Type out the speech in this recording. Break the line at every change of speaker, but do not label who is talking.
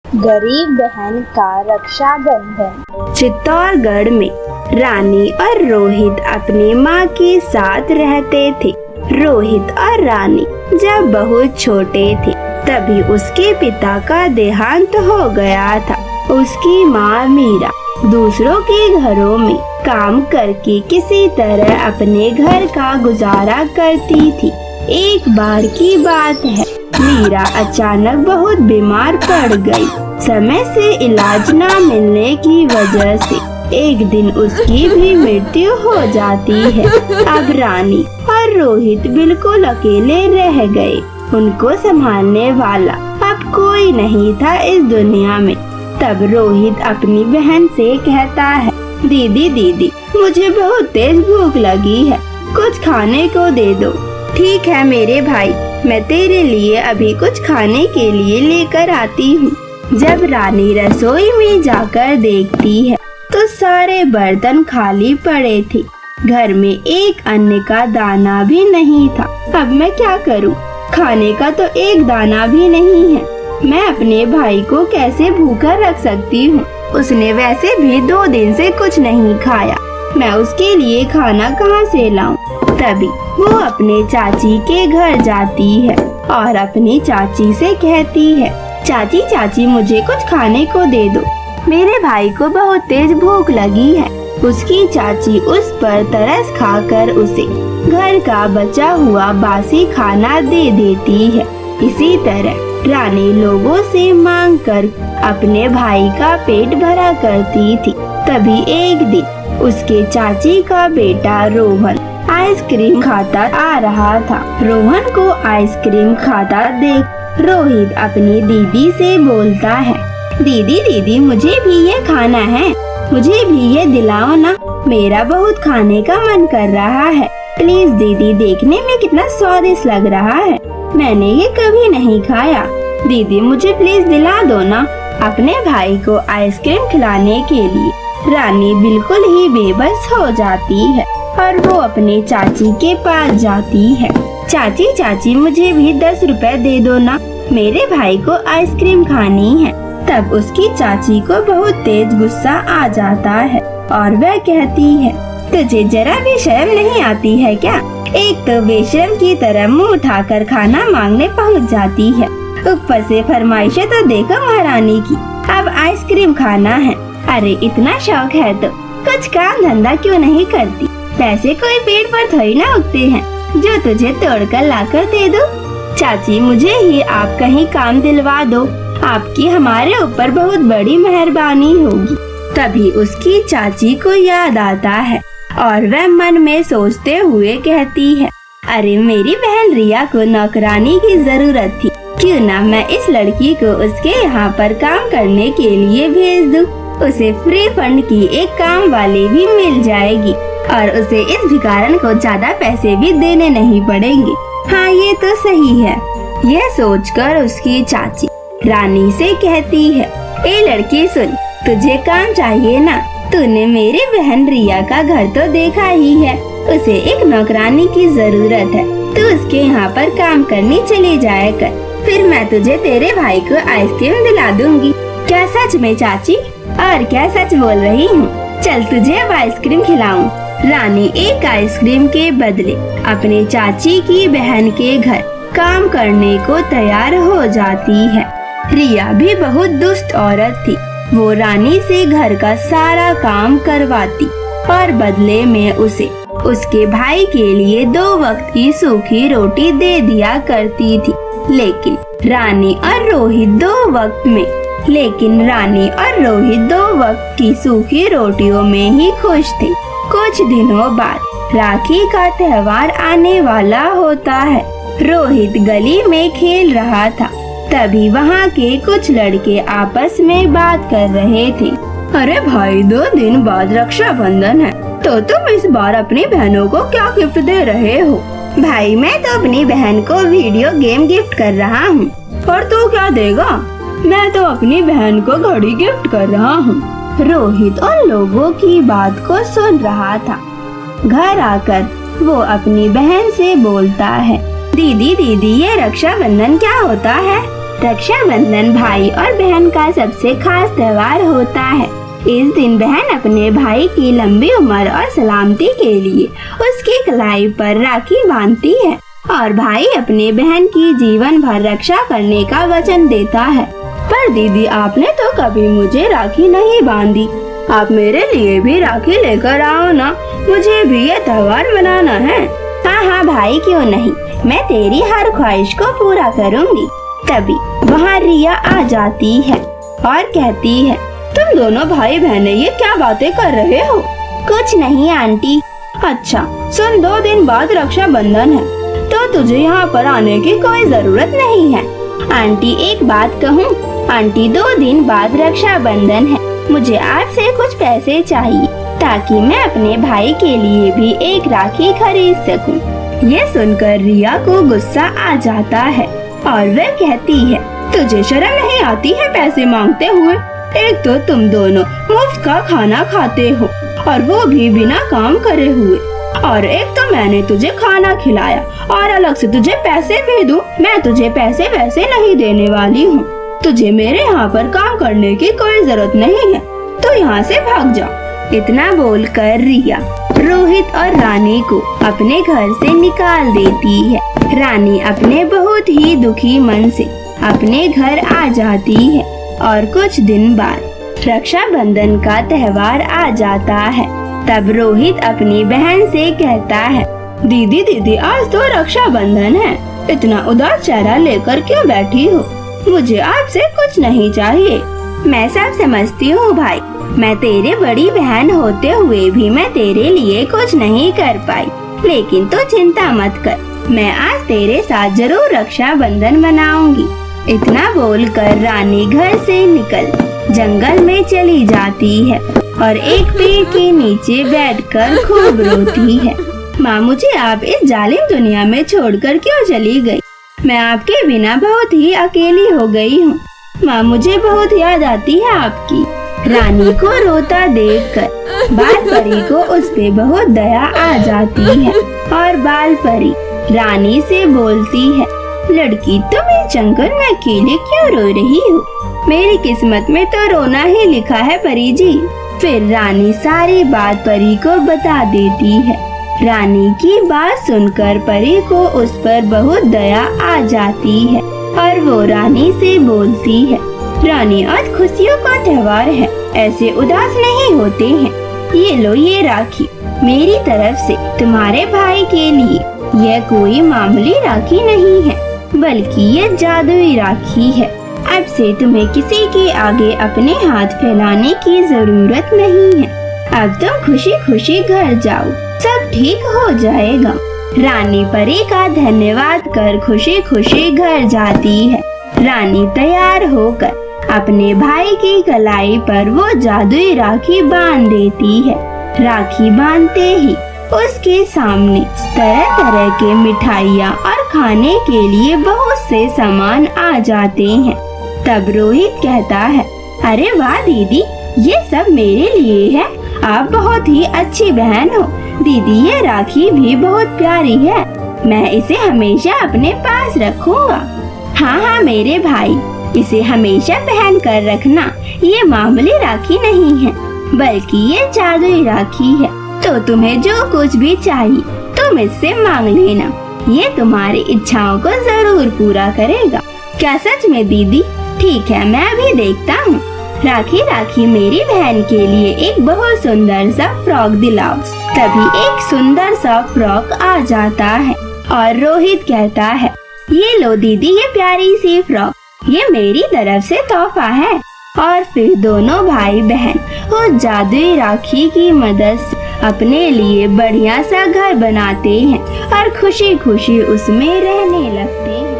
गरीब बहन का रक्षाबंधन।
चित्तौड़गढ़ में रानी और रोहित अपनी माँ के साथ रहते थे। रोहित और रानी जब बहुत छोटे थे तभी उसके पिता का देहांत हो गया था। उसकी माँ मीरा दूसरों के घरों में काम करके किसी तरह अपने घर का गुजारा करती थी। एक बार की बात है, मीरा अचानक बहुत बीमार पड़ गई। समय से इलाज न मिलने की वजह से एक दिन उसकी भी मृत्यु हो जाती है। अब रानी और रोहित बिल्कुल अकेले रह गए। उनको संभालने वाला अब कोई नहीं था इस दुनिया में। तब रोहित अपनी बहन से कहता है, दीदी दीदी मुझे बहुत तेज भूख लगी है, कुछ खाने को दे दो। ठीक है मेरे भाई, मैं तेरे लिए अभी कुछ खाने के लिए लेकर आती हूँ। जब रानी रसोई में जाकर देखती है तो सारे बर्तन खाली पड़े थे। घर में एक अन्न का दाना भी नहीं था। अब मैं क्या करूँ? खाने का तो एक दाना भी नहीं है। मैं अपने भाई को कैसे भूखा रख सकती हूँ? उसने वैसे भी 2 दिन से कुछ नहीं खाया। मैं उसके लिए खाना कहाँ से लाऊं? तभी वो अपने चाची के घर जाती है और अपनी चाची से कहती है, चाची चाची मुझे कुछ खाने को दे दो, मेरे भाई को बहुत तेज भूख लगी है। उसकी चाची उस पर तरस खाकर उसे घर का बचा हुआ बासी खाना दे देती है। इसी तरह रानी लोगों से मांग कर अपने भाई का पेट भरा करती थी। तभी एक दिन उसके चाची का बेटा रोहन आइसक्रीम खाता आ रहा था। रोहन को आइसक्रीम खाता देख रोहित अपनी दीदी से बोलता है, दीदी दीदी मुझे भी ये खाना है, मुझे भी ये दिलाओ ना, मेरा बहुत खाने का मन कर रहा है। प्लीज दीदी, देखने में कितना स्वादिष्ट लग रहा है, मैंने ये कभी नहीं खाया। दीदी मुझे प्लीज दिला दो ना। अपने भाई को आइसक्रीम खिलाने के लिए रानी बिल्कुल ही बेबस हो जाती है और वो अपने चाची के पास जाती है। चाची चाची मुझे भी 10 रुपए दे दो ना, मेरे भाई को आइसक्रीम खानी है। तब उसकी चाची को बहुत तेज गुस्सा आ जाता है और वह कहती है, तुझे जरा भी शर्म नहीं आती है क्या? एक तो बेशर्म की तरह मुंह उठाकर खाना मांगने पहुंच जाती है, ऊपर से फरमाइशें तो देखो महारानी की, अब आइसक्रीम खाना है। अरे इतना शौक है तो कुछ काम धंधा क्यों नहीं करती? पैसे कोई पेड़ पर थोड़ी ना उगते हैं जो तुझे तोड़कर लाकर दे दो। चाची मुझे ही आप कहीं काम दिलवा दो, आपकी हमारे ऊपर बहुत बड़ी मेहरबानी होगी। तभी उसकी चाची को याद आता है और वह मन में सोचते हुए कहती है, अरे मेरी बहन रिया को नौकरानी की जरूरत थी, क्यों ना मैं इस लड़की को उसके यहाँ पर काम करने के लिए भेज दूं। उसे फ्री फंड की एक काम वाली भी मिल जाएगी और उसे इस भिखारन को ज्यादा पैसे भी देने नहीं पड़ेंगे। हाँ ये तो सही है। यह सोचकर उसकी चाची रानी से कहती है, ए लड़की सुन, तुझे काम चाहिए ना, तूने मेरी बहन रिया का घर तो देखा ही है, उसे एक नौकरानी की जरूरत है, तू उसके यहाँ पर काम करनी चली जाया कर, फिर मैं तुझे तेरे भाई को आइसक्रीम दिला दूंगी। क्या सच में चाची? और क्या सच बोल रही हूँ? चल तुझे अब आइसक्रीम खिलाऊं। रानी एक आइसक्रीम के बदले अपने चाची की बहन के घर काम करने को तैयार हो जाती है। रिया भी बहुत दुष्ट औरत थी। वो रानी से घर का सारा काम करवाती और बदले में उसे उसके भाई के लिए 2 वक्त की सूखी रोटी दे दिया करती थी। लेकिन रानी और रोहित 2 वक्त की सूखी रोटियों में ही खुश थे। कुछ दिनों बाद राखी का त्योहार आने वाला होता है। रोहित गली में खेल रहा था, तभी वहाँ के कुछ लड़के आपस में बात कर रहे थे। अरे भाई, 2 दिन बाद रक्षाबंधन है, तो तुम इस बार अपनी बहनों को क्या गिफ्ट दे रहे हो? भाई मैं तो अपनी बहन को वीडियो गेम गिफ्ट कर रहा हूँ। और तू क्या देगा? मैं तो अपनी बहन को घड़ी गिफ्ट कर रहा हूँ। रोहित उन लोगों की बात को सुन रहा था। घर आकर वो अपनी बहन से बोलता है, दीदी दीदी ये रक्षाबंधन क्या होता है? रक्षाबंधन भाई और बहन का सबसे खास त्योहार होता है। इस दिन बहन अपने भाई की लंबी उम्र और सलामती के लिए उसकी कलाई पर राखी बांधती है और भाई अपने बहन की जीवन भर रक्षा करने का वचन देता है। पर दीदी, आपने तो कभी मुझे राखी नहीं बांधी। आप मेरे लिए भी राखी लेकर आओ ना, मुझे भी ये त्योहार मनाना है। हाँ भाई, क्यों नहीं, मैं तेरी हर ख्वाहिश को पूरा करूँगी। तभी वहाँ रिया आ जाती है और कहती है, तुम दोनों भाई बहनें ये क्या बातें कर रहे हो? कुछ नहीं आंटी। अच्छा सुन, 2 दिन बाद रक्षाबंधन है तो तुझे यहाँ पर आने की कोई जरूरत नहीं है। आंटी एक बात कहूँ? आंटी 2 दिन बाद रक्षाबंधन है, मुझे आपसे कुछ पैसे चाहिए ताकि मैं अपने भाई के लिए भी एक राखी खरीद सकूं। ये सुनकर रिया को गुस्सा आ जाता है और वह कहती है, तुझे शर्म नहीं आती है पैसे मांगते हुए? एक तो तुम दोनों मुफ्त का खाना खाते हो और वो भी बिना काम करे हुए, और एक तो मैंने तुझे खाना खिलाया और अलग से तुझे पैसे भी दूं। मैं तुझे पैसे वैसे नहीं देने वाली हूँ। तुझे मेरे यहाँ पर काम करने की कोई जरूरत नहीं है, तो यहाँ से भाग जा। इतना बोलकर रिया रोहित और रानी को अपने घर से निकाल देती है। रानी अपने बहुत ही दुखी मन से अपने घर आ जाती है और कुछ दिन बाद रक्षाबंधन का त्योहार आ जाता है। तब रोहित अपनी बहन से कहता है, दीदी आज तो रक्षाबंधन है, इतना उदास चेहरा लेकर क्यों बैठी हो? मुझे आपसे कुछ नहीं चाहिए। मैं सब समझती हूँ भाई, मैं तेरे बड़ी बहन होते हुए भी मैं तेरे लिए कुछ नहीं कर पाई, लेकिन तू चिंता मत कर, मैं आज तेरे साथ जरूर रक्षाबंधन मनाऊंगी। इतना बोलकर रानी घर से निकल जंगल में चली जाती है और एक पेड़ के नीचे बैठकर खूब रोती है। माँ, मुझे आप इस जालिम दुनिया में छोड़कर क्यों चली गई? मैं आपके बिना बहुत ही अकेली हो गई हूँ। माँ, मुझे बहुत याद आती है आपकी। रानी को रोता देखकर बाल परी को उस पे बहुत दया आ जाती है और बाल परी रानी से बोलती है, लड़की तुम इस जंगल में अकेले क्यों रो रही हो? मेरी किस्मत में तो रोना ही लिखा है परी जी। फिर रानी सारी बात परी को बता देती है। रानी की बात सुनकर परी को उस पर बहुत दया आ जाती है और वो रानी से बोलती है, रानी आज खुशियों का त्योहार है, ऐसे उदास नहीं होते हैं। ये लो ये राखी मेरी तरफ से तुम्हारे भाई के लिए। यह कोई मामूली राखी नहीं है, बल्कि ये जादुई राखी है। अब से तुम्हें किसी के आगे अपने हाथ फैलाने की जरूरत नहीं है। अब तुम खुशी खुशी घर जाओ, सब ठीक हो जाएगा। रानी परी का धन्यवाद कर खुशी खुशी घर जाती है। रानी तैयार होकर अपने भाई की कलाई पर वो जादुई राखी बांध देती है। राखी बांधते ही उसके सामने तरह तरह के मिठाइयाँ और खाने के लिए बहुत से सामान आ जाते हैं। तब रोहित कहता है, अरे वाह दीदी, ये सब मेरे लिए है। आप बहुत ही अच्छी बहन हो। दीदी, ये राखी भी बहुत प्यारी है, मैं इसे हमेशा अपने पास रखूंगा। हाँ मेरे भाई, इसे हमेशा पहन कर रखना। ये मामूली राखी नहीं है, बल्कि ये जादुई राखी है। तो तुम्हें जो कुछ भी चाहिए तुम इससे मांग लेना, ये तुम्हारी इच्छाओं को जरूर पूरा करेगा। क्या सच में दीदी? ठीक है, मैं अभी देखता हूँ। राखी मेरी बहन के लिए एक बहुत सुंदर सा फ्रॉक दिलाओ। तभी एक सुंदर सा फ्रॉक आ जाता है और रोहित कहता है, ये लो दीदी, ये प्यारी सी फ्रॉक, ये मेरी तरफ से तोहफा है। और फिर दोनों भाई बहन उस जादुई राखी की मदद से अपने लिए बढ़िया सा घर बनाते हैं और खुशी खुशी उसमें रहने लगते हैं।